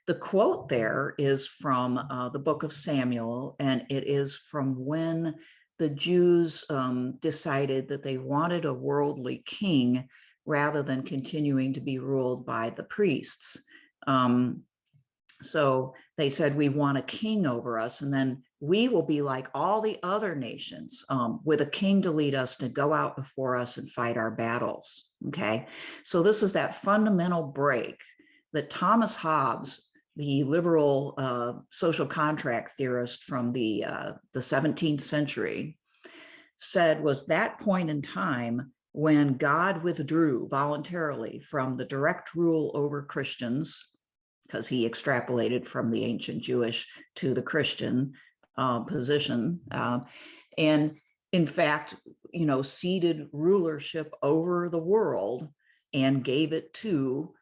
the quote there is from the book of Samuel, and it is from when the Jews decided that they wanted a worldly king rather than continuing to be ruled by the priests. So they said, we want a king over us, and then we will be like all the other nations, with a king to lead us, to go out before us and fight our battles. Okay, so this is that fundamental break that Thomas Hobbes, the liberal social contract theorist from the 17th century, said was that point in time when God withdrew voluntarily from the direct rule over Christians, because he extrapolated from the ancient Jewish to the Christian position, and in fact, ceded rulership over the world and gave it to,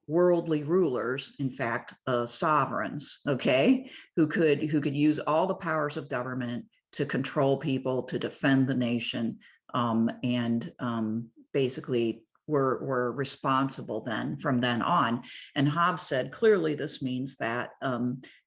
worldly rulers, in fact, sovereigns, okay, who could use all the powers of government to control people, to defend the nation, and basically were responsible then from then on. And Hobbes said, clearly this means that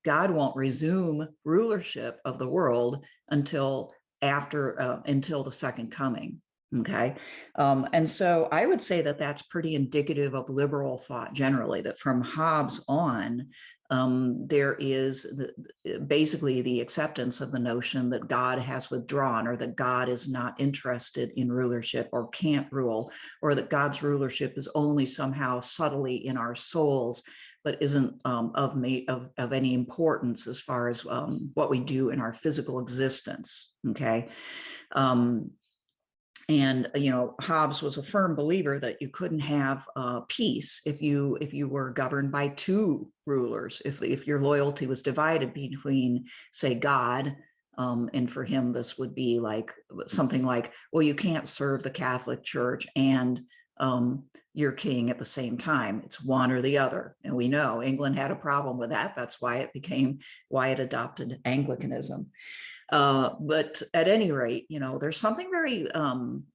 God won't resume rulership of the world until the second coming. Okay. And so I would say that that's pretty indicative of liberal thought generally, that from Hobbes on, there is basically the acceptance of the notion that God has withdrawn, or that God is not interested in rulership or can't rule, or that God's rulership is only somehow subtly in our souls, but isn't of any importance as far as what we do in our physical existence. Okay. And Hobbes was a firm believer that you couldn't have peace if you were governed by two rulers. If your loyalty was divided between, say, God, and for him this would be like something like, well, you can't serve the Catholic Church and your king at the same time. It's one or the other. And we know England had a problem with that. That's why it adopted Anglicanism. But at any rate, there's something very,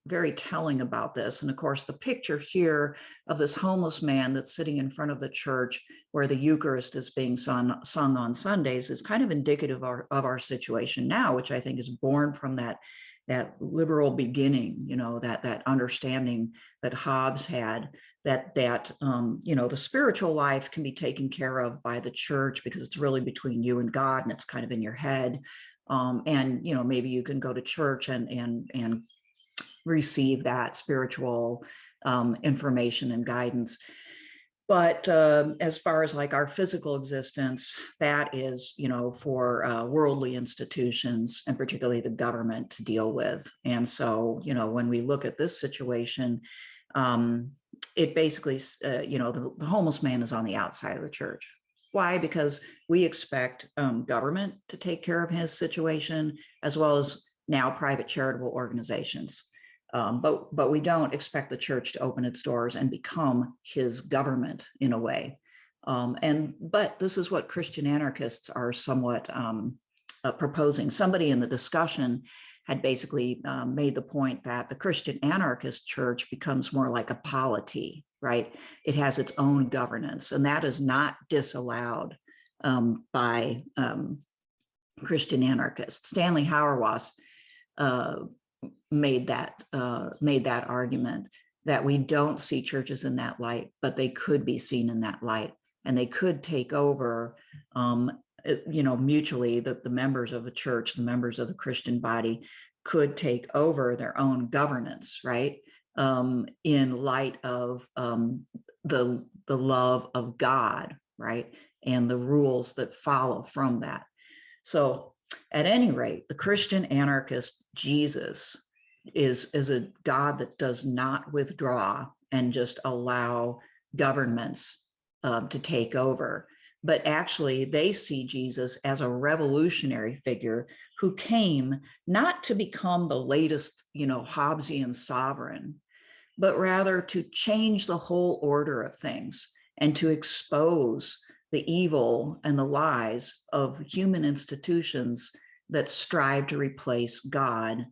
very telling about this. And of course, the picture here of this homeless man that's sitting in front of the church where the Eucharist is being sung on Sundays is kind of indicative of our situation now, which I think is born from that liberal beginning, that understanding that Hobbes had, that the spiritual life can be taken care of by the church because it's really between you and God, and it's kind of in your head. And maybe you can go to church and receive that spiritual information and guidance. But as far as like our physical existence, that is, for worldly institutions, and particularly the government, to deal with. And so, when we look at this situation, it basically, the homeless man is on the outside of the church. Why? Because we expect government to take care of his situation, as well as now private charitable organizations. But we don't expect the church to open its doors and become his government in a way. But this is what Christian anarchists are somewhat proposing. Somebody in the discussion had basically made the point that the Christian anarchist church becomes more like a polity, right? It has its own governance, and that is not disallowed by Christian anarchists. Stanley Hauerwas made that argument that we don't see churches in that light, but they could be seen in that light, and they could take over, mutually. The members of a church, the members of the Christian body, could take over their own governance, right? In light of the love of God, right, and the rules that follow from that. So, at any rate, the Christian anarchist Jesus is a God that does not withdraw and just allow governments to take over, but actually they see Jesus as a revolutionary figure who came not to become the latest, Hobbesian sovereign, but rather to change the whole order of things and to expose the evil and the lies of human institutions that strive to replace God.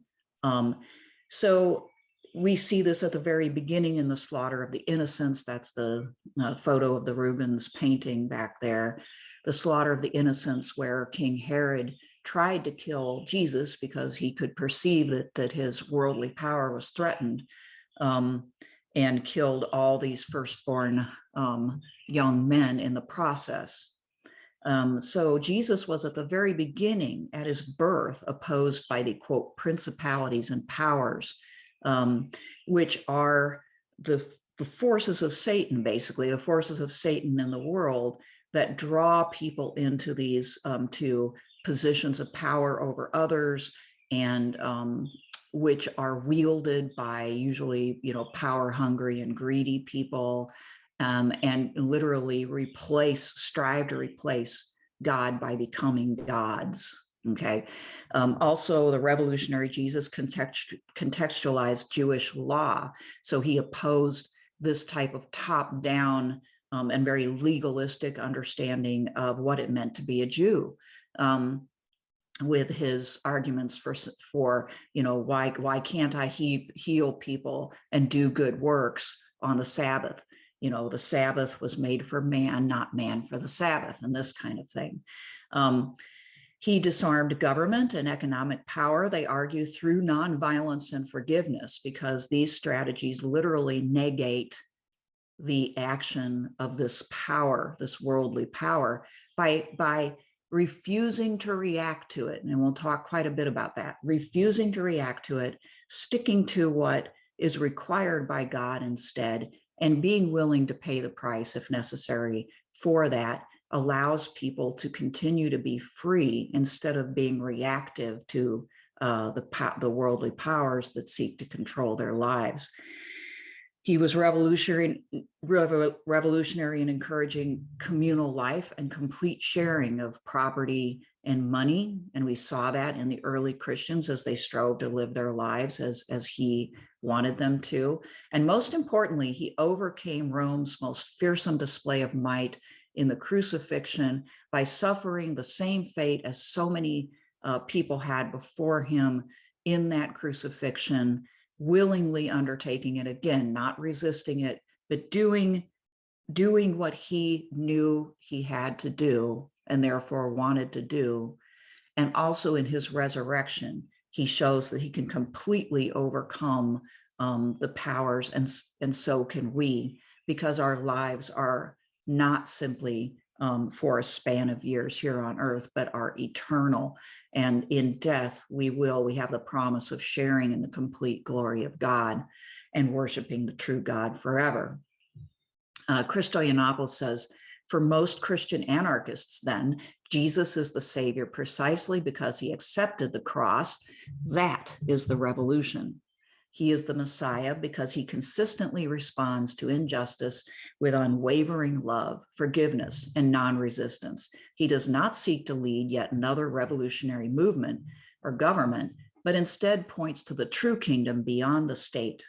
So we see this at the very beginning in the slaughter of the innocents. That's the photo of the Rubens painting back there. The slaughter of the innocents, where King Herod tried to kill Jesus because he could perceive that his worldly power was threatened, and killed all these firstborn young men in the process. So Jesus was at the very beginning, at his birth, opposed by the, quote, principalities and powers, which are the forces of Satan, basically, the forces of Satan in the world that draw people into these to positions of power over others, and which are wielded by usually, power hungry and greedy people, and literally strive to replace God by becoming gods. Okay. Also, the revolutionary Jesus contextualized Jewish law. So he opposed this type of top-down and very legalistic understanding of what it meant to be a Jew, with his arguments for why can't I heal people and do good works on the Sabbath? The Sabbath was made for man, not man for the Sabbath, and this kind of thing. He disarmed government and economic power, they argue, through nonviolence and forgiveness, because these strategies literally negate the action of this power, this worldly power, by refusing to react to it. And we'll talk quite a bit about that. Refusing to react to it, sticking to what is required by God instead, and being willing to pay the price if necessary for that, allows people to continue to be free instead of being reactive to the worldly powers that seek to control their lives. He was revolutionary in encouraging communal life and complete sharing of property and money. And we saw that in the early Christians as they strove to live their lives as he wanted them to. And most importantly, he overcame Rome's most fearsome display of might in the crucifixion by suffering the same fate as so many people had before him in that crucifixion, willingly undertaking it, again, not resisting it, but doing what he knew he had to do and therefore wanted to do. And also in his resurrection, he shows that he can completely overcome the powers, and so can we, because our lives are not simply for a span of years here on earth, but are eternal. And in death, we have the promise of sharing in the complete glory of God and worshiping the true God forever. Christian says, for most Christian anarchists, then, Jesus is the savior precisely because he accepted the cross. That is the revolution. He is the Messiah because he consistently responds to injustice with unwavering love, forgiveness, and non-resistance. He does not seek to lead yet another revolutionary movement or government, but instead points to the true kingdom beyond the state.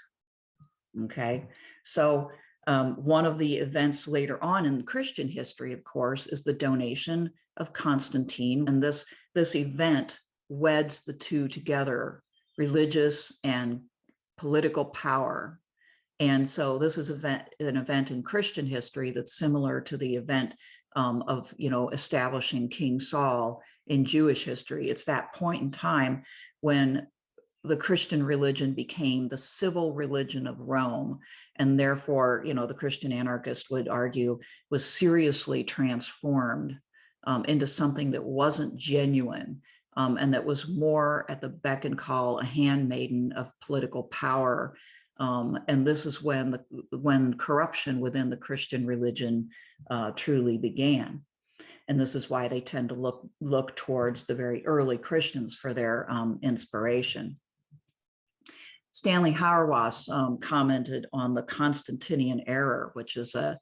Okay, so one of the events later on in Christian history, of course, is the donation of Constantine. And this event weds the two together, religious and political power. And so this is an event in Christian history that's similar to the event of establishing King Saul in Jewish history. It's that point in time when the Christian religion became the civil religion of Rome, and therefore, the Christian anarchist would argue was seriously transformed into something that wasn't genuine, and that was more at the beck and call, a handmaiden of political power. And this is when corruption within the Christian religion truly began. And this is why they tend to look towards the very early Christians for their inspiration. Stanley Hauerwas commented on the Constantinian error, which is a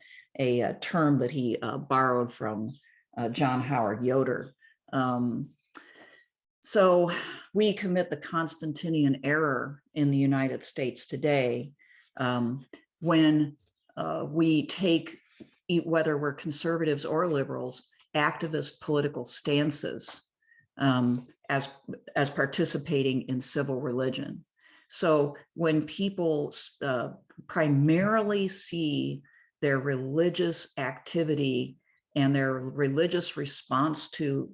term that he borrowed from John Howard Yoder. So we commit the Constantinian error in the United States today when we take, whether we're conservatives or liberals, activist political stances as participating in civil religion. So when people primarily see their religious activity and their religious response to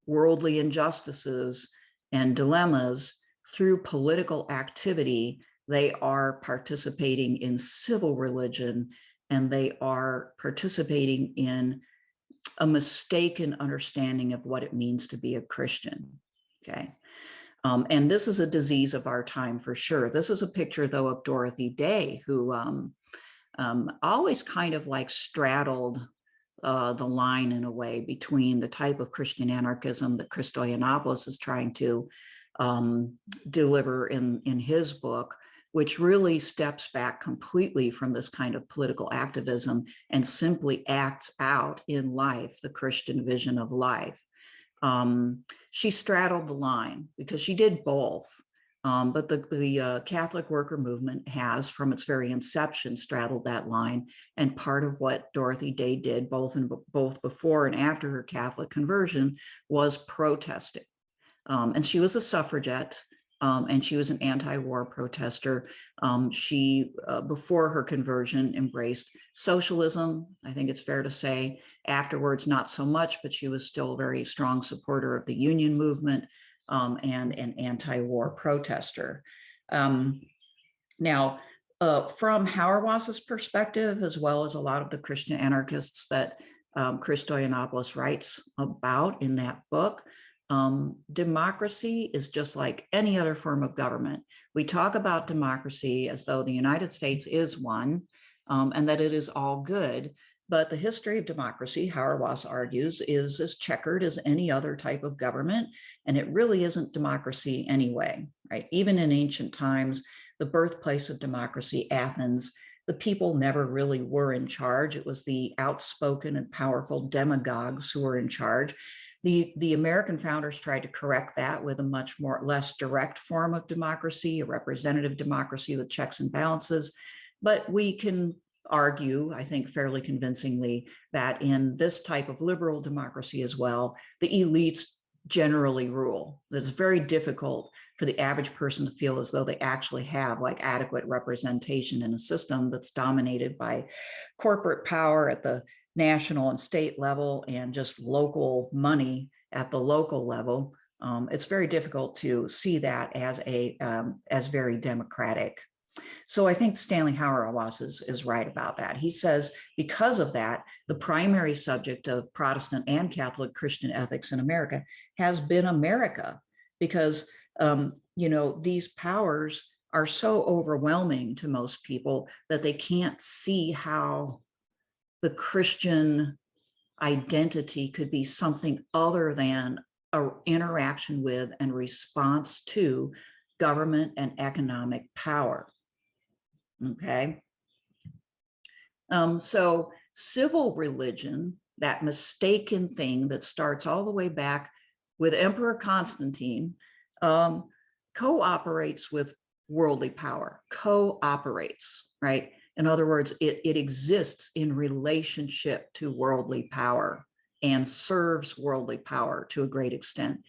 worldly injustices and dilemmas through political activity, they are participating in civil religion, and they are participating in a mistaken understanding of what it means to be a Christian. Okay. And this is a disease of our time for sure. This is a picture, though, of Dorothy Day, who always kind of like straddled the line in a way between the type of Christian anarchism that Christian is trying to deliver in his book, which really steps back completely from this kind of political activism and simply acts out in life the Christian vision of life. She straddled the line because she did both. But the Catholic worker movement has, from its very inception, straddled that line. And part of what Dorothy Day did, both before and after her Catholic conversion, was protesting. And she was a suffragette, and she was an anti-war protester. She, before her conversion, embraced socialism, I think it's fair to say. Afterwards, not so much, but she was still a very strong supporter of the union movement, and an anti-war protester. Now, from Hauerwas's perspective, as well as a lot of the Christian anarchists that Christian writes about in that book, democracy is just like any other form of government. We talk about democracy as though the United States is one, and that it is all good. But the history of democracy, Hauerwas argues, is as checkered as any other type of government, and it really isn't democracy anyway, right? Even in ancient times, the birthplace of democracy, Athens, the people never really were in charge. It was the outspoken and powerful demagogues who were in charge. The American founders tried to correct that with a less direct form of democracy, a representative democracy with checks and balances. But we can argue, I think fairly convincingly, that in this type of liberal democracy as well, the elites generally rule. It's very difficult for the average person to feel as though they actually have like adequate representation in a system that's dominated by corporate power at the national and state level and just local money at the local level. It's very difficult to see that as very democratic. So I think Stanley Hauerwas is right about that. He says, because of that, the primary subject of Protestant and Catholic Christian ethics in America has been America, because these powers are so overwhelming to most people that they can't see how the Christian identity could be something other than an interaction with and response to government and economic power. Okay. So civil religion, that mistaken thing that starts all the way back with Emperor Constantine, cooperates with worldly power, cooperates, right? In other words, it exists in relationship to worldly power and serves worldly power to a great extent.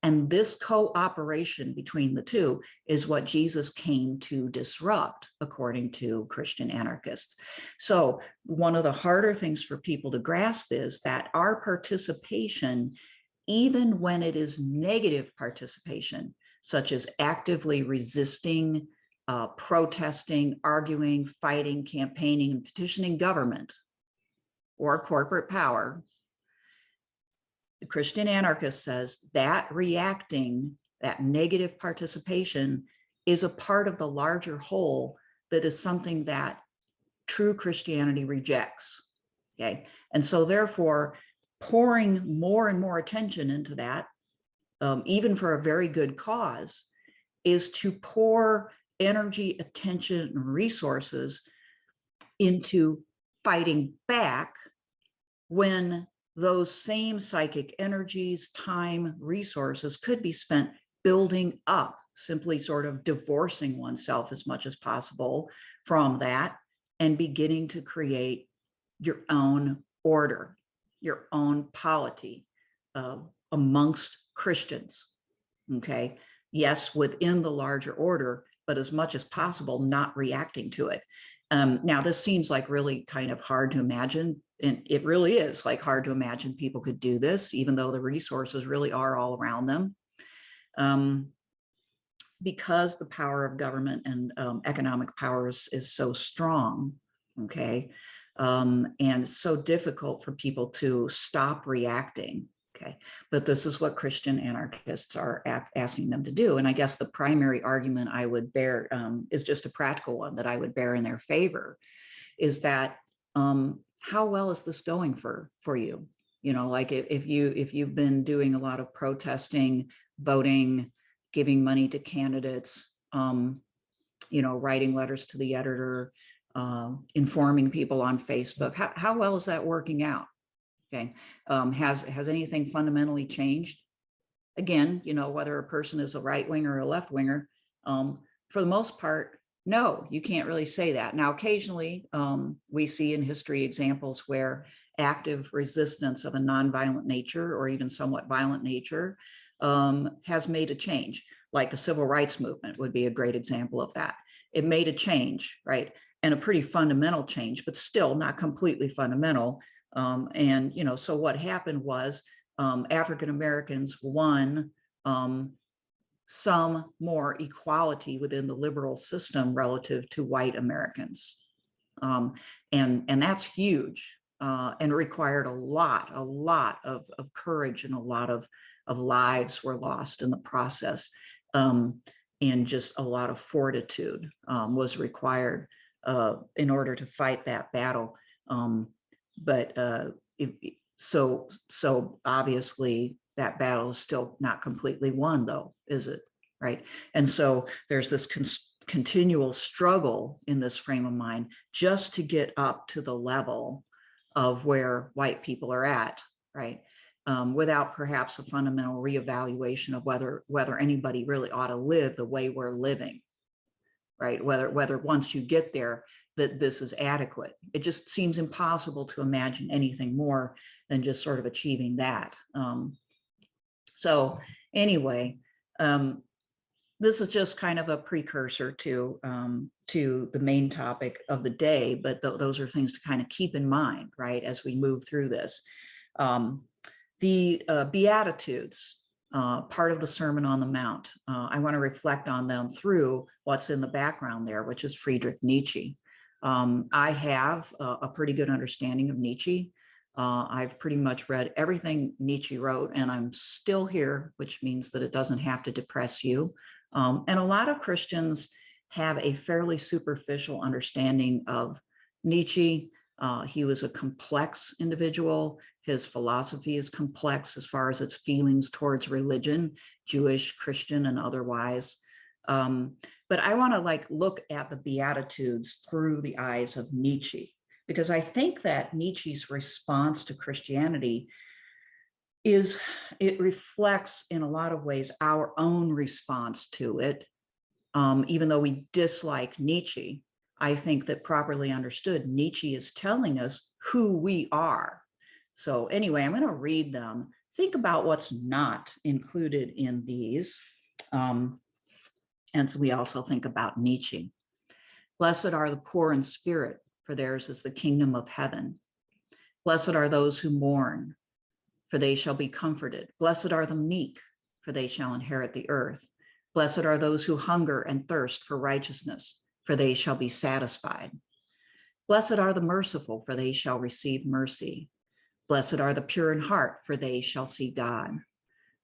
And this cooperation between the two is what Jesus came to disrupt, according to Christian anarchists. So one of the harder things for people to grasp is that our participation, even when it is negative participation, such as actively resisting, protesting, arguing, fighting, campaigning, and petitioning government or corporate power, the Christian anarchist says that reacting, that negative participation, is a part of the larger whole that is something that true Christianity rejects. Okay. And so therefore, pouring more and more attention into that, even for a very good cause, is to pour energy, attention, and resources into fighting back when those same psychic energies, time, resources could be spent building up, simply sort of divorcing oneself as much as possible from that and beginning to create your own order, your own polity amongst Christians. Okay. Yes, within the larger order, but as much as possible, not reacting to it. Now, this seems like really kind of hard to imagine, and it really is like hard to imagine people could do this, even though the resources really are all around them. Because the power of government and economic power is so strong, okay, and it's so difficult for people to stop reacting, okay, but this is what Christian anarchists are asking them to do. And I guess the primary argument I would bear is just a practical one that I would bear in their favor, is that how well is this going for you? You know, like if you've been doing a lot of protesting, voting, giving money to candidates, you know, writing letters to the editor, informing people on Facebook, how well is that working out? Okay, has anything fundamentally changed? Again, you know, whether a person is a right winger or a left winger, for the most part, no, you can't really say that. Now, occasionally, we see in history examples where active resistance of a nonviolent nature or even somewhat violent nature has made a change. Like the civil rights movement would be a great example of that. It made a change, right? And a pretty fundamental change, but still not completely fundamental. And, you know, so what happened was African Americans won some more equality within the liberal system relative to white Americans. And that's huge, and required a lot of courage, and a lot of lives were lost in the process. And just a lot of fortitude was required in order to fight that battle. So obviously that battle is still not completely won, though, is it? Right. And so there's this continual struggle in this frame of mind just to get up to the level of where white people are at, right? Without perhaps a fundamental reevaluation of whether anybody really ought to live the way we're living, right? Whether once you get there, that this is adequate. It just seems impossible to imagine anything more than just sort of achieving that. So anyway, this is just kind of a precursor to the main topic of the day, but those are things to kind of keep in mind, right, as we move through this. The beatitudes, part of the Sermon on the Mount, I want to reflect on them through what's in the background there, which is Friedrich Nietzsche. I have a pretty good understanding of Nietzsche. I've pretty much read everything Nietzsche wrote, and I'm still here, which means that it doesn't have to depress you. And a lot of Christians have a fairly superficial understanding of Nietzsche. He was a complex individual. His philosophy is complex as far as its feelings towards religion, Jewish, Christian, and otherwise. But I want to look at the Beatitudes through the eyes of Nietzsche, because I think that Nietzsche's response to Christianity it reflects in a lot of ways our own response to it. Even though we dislike Nietzsche, I think that properly understood, Nietzsche is telling us who we are. So anyway, I'm going to read them. Think about what's not included in these. And so we also think about Nietzsche. Blessed are the poor in spirit, for theirs is the kingdom of heaven. Blessed are those who mourn, for they shall be comforted. Blessed are the meek, for they shall inherit the earth. Blessed are those who hunger and thirst for righteousness, for they shall be satisfied. Blessed are the merciful, for they shall receive mercy. Blessed are the pure in heart, for they shall see God.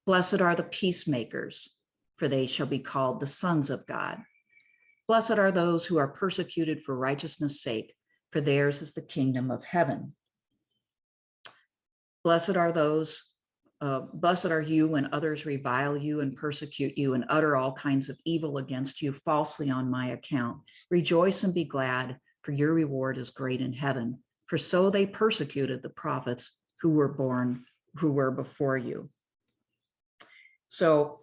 Blessed are the peacemakers, for they shall be called the sons of God. Blessed are those who are persecuted for righteousness' sake, for theirs is the kingdom of heaven. Blessed are you when others revile you and persecute you and utter all kinds of evil against you falsely on my account. Rejoice and be glad, for your reward is great in heaven. For so they persecuted the prophets who were before you. So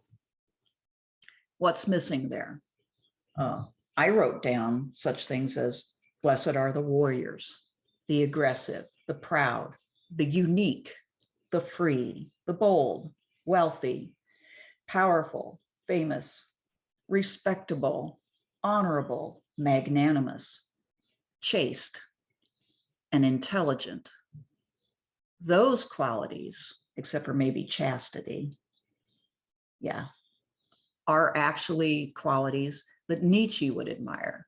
what's missing there? I wrote down such things as blessed are the warriors, the aggressive, the proud, the unique, the free, the bold, wealthy, powerful, famous, respectable, honorable, magnanimous, chaste, and intelligent. Those qualities, except for maybe chastity, yeah, are actually qualities that Nietzsche would admire.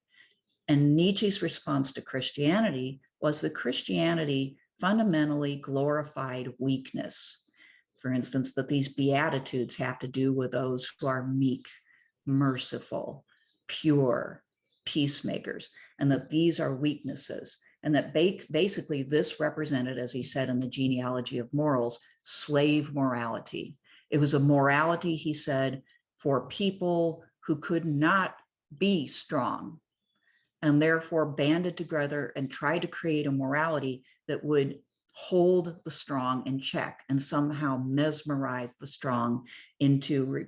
And Nietzsche's response to Christianity was that Christianity fundamentally glorified weakness. For instance, that these beatitudes have to do with those who are meek, merciful, pure, peacemakers, and that these are weaknesses. And that basically this represented, as he said in the Genealogy of Morals, slave morality. It was a morality, he said, for people who could not be strong, and therefore banded together and tried to create a morality that would hold the strong in check and somehow mesmerize the strong into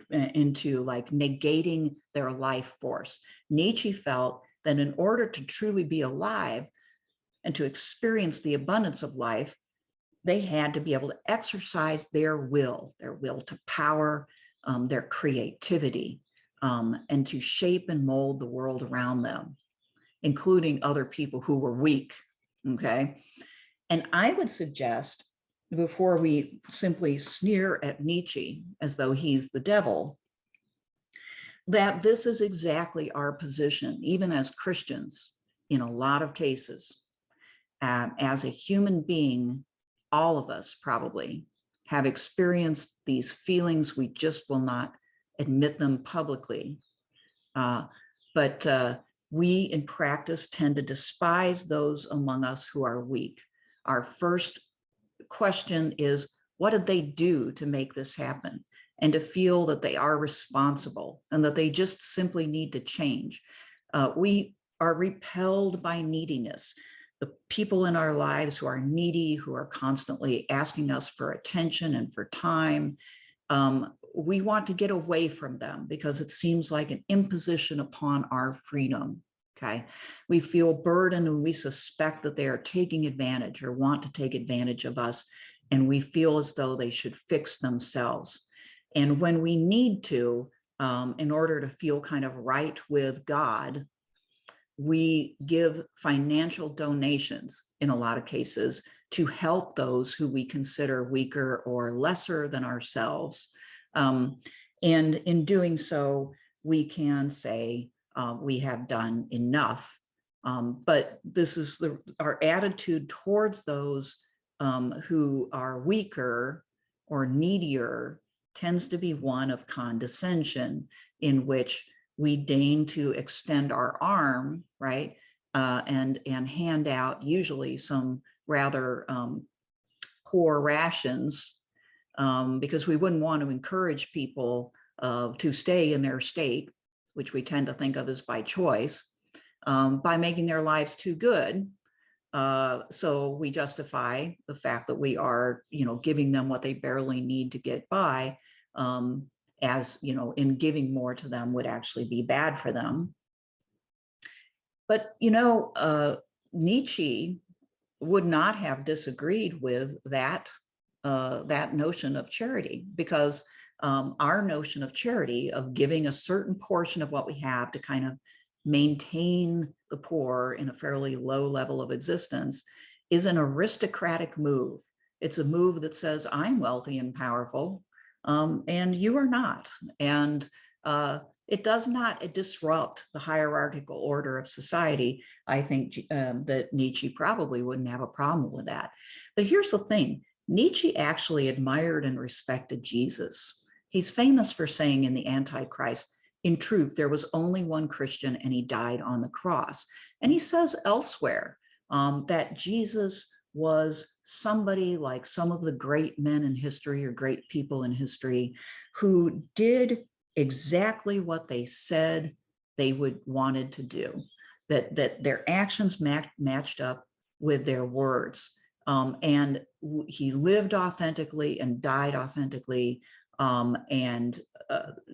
like negating their life force. Nietzsche felt that in order to truly be alive and to experience the abundance of life, they had to be able to exercise their will to power, their creativity, and to shape and mold the world around them, including other people who were weak, okay? And I would suggest, before we simply sneer at Nietzsche as though he's the devil, that this is exactly our position, even as Christians, in a lot of cases. As a human being, all of us probably have experienced these feelings. We just will not admit them publicly. But we in practice tend to despise those among us who are weak. Our first question is, what did they do to make this happen? And to feel that they are responsible and that they just simply need to change. We are repelled by neediness. The people in our lives who are needy, who are constantly asking us for attention and for time, we want to get away from them because it seems like an imposition upon our freedom, okay? We feel burdened and we suspect that they are taking advantage or want to take advantage of us, and we feel as though they should fix themselves. And when we need to, in order to feel kind of right with God, we give financial donations in a lot of cases to help those who we consider weaker or lesser than ourselves. And in doing so, we can say we have done enough. But this is our attitude towards those who are weaker or needier tends to be one of condescension, in which we deign to extend our arm, right, and hand out usually some rather poor rations, because we wouldn't want to encourage people to stay in their state, which we tend to think of as by choice, by making their lives too good. So we justify the fact that we are, giving them what they barely need to get by, as, in giving more to them would actually be bad for them. But, Nietzsche would not have disagreed with that notion of charity, because our notion of charity, of giving a certain portion of what we have to kind of maintain the poor in a fairly low level of existence, is an aristocratic move. It's a move that says, I'm wealthy and powerful, and you are not. And it does not disrupt the hierarchical order of society. I think that Nietzsche probably wouldn't have a problem with that. But here's the thing. Nietzsche actually admired and respected Jesus. He's famous for saying in the Antichrist, in truth, there was only one Christian and he died on the cross. And he says elsewhere that Jesus was somebody like some of the great men in history or great people in history who did exactly what they said they wanted to do, that their actions matched up with their words. And he lived authentically and died authentically.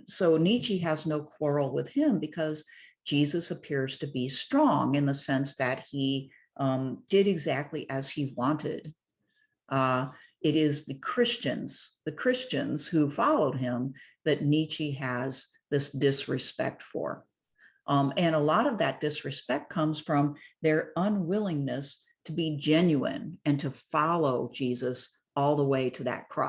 So Nietzsche has no quarrel with him, because Jesus appears to be strong in the sense that he did exactly as he wanted. It is the Christians who followed him that Nietzsche has this disrespect for. And a lot of that disrespect comes from their unwillingness to be genuine and to follow Jesus all the way to that cross.